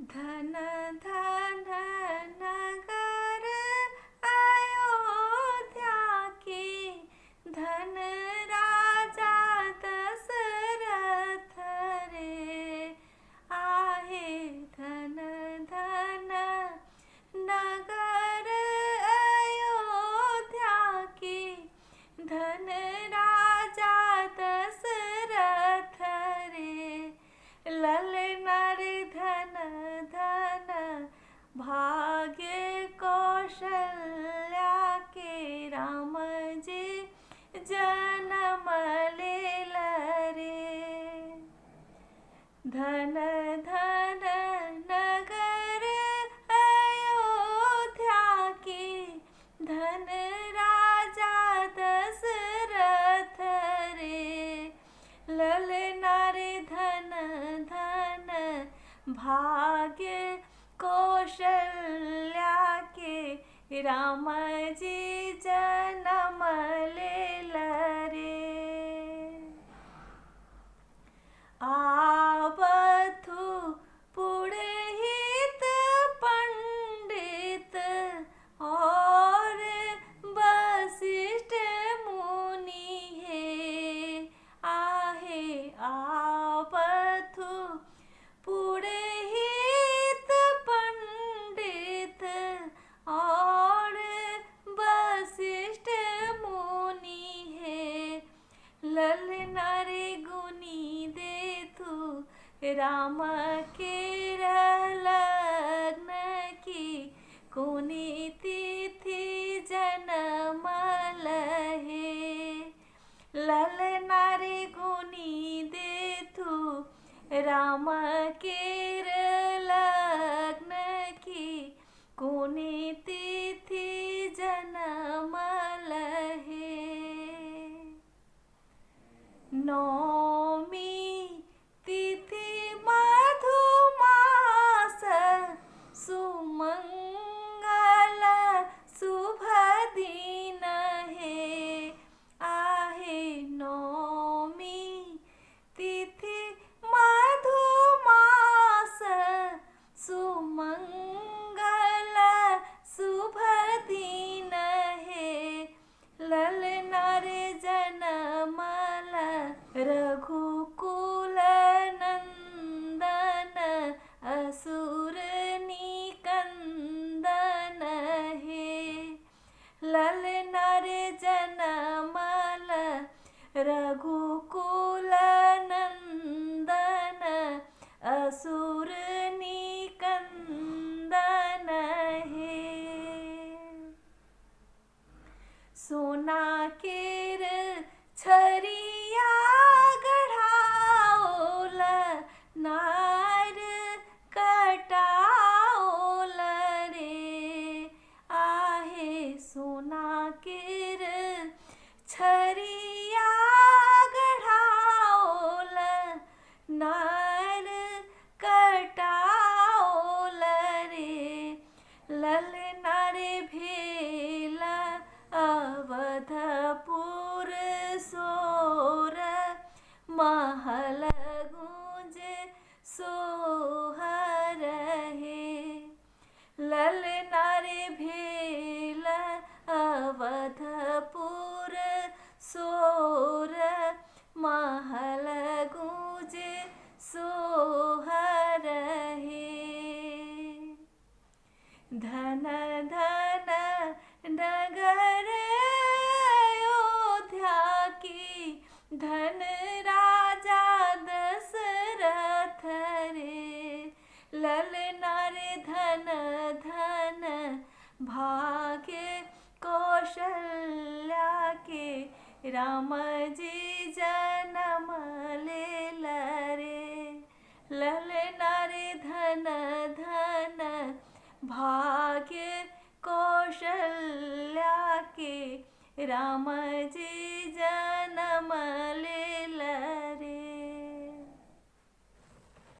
धन धन नगर अयोध्या की, धन राजा दशरथ रे। आहे धन धन नगर अयोध्या की, धन राजा दशरथ रे। ललना रे धन धन भाग्य कौशल्या के, राम जी जन्म लेल रे। धन धन नगर अयोध्या की, धन राजा दशरथ रे। ललना रे धन धन भाग्य कौशल्या के, राम जी जन्म लेल रे। आवथु पुरोहित पंडित और वशिष्ठ मुनि है। आहे आवथु पुरोहित पंडित और वशिष्ठ मुनि है। ललना रे गुनी देथु राम के लग्न की, कुनी तिथि जन्म लहे। ललना रे गुनी देथु राम के लग्न की, कुनी तिथि जन्म लहे। नौमी तिथि मधुमास, सुमंगल शुभ दिन है। आहे नौमी तिथि मधुमास, सुमंगल शुभ दिन है। ललना रे जनमल रघुकुल नंदन, असुर निकंदन है। ललना रे जनमल रघुकुल नंदन, असुर निकंदन है। सोना केर छरिया गढ़ाओल, नार कटाओल रे। आहे सोना केर छरिया गढ़ाओल, नार कटाओल रे। ललना रे भेल अवधपुर सोर, महल गूंजे सोहर है। ललना रे भेल अवधपुर सोर, महल गूंजे सोहर है। धन धन नगर अयोध्या की, धन राजा दशरथ रे। ललना रे धन धन भाग्य कौशल्या के, राम जी जन्म लेल रे। ललना रे धन धन भाग्य कौशल्या के, राम जी जन्म ले।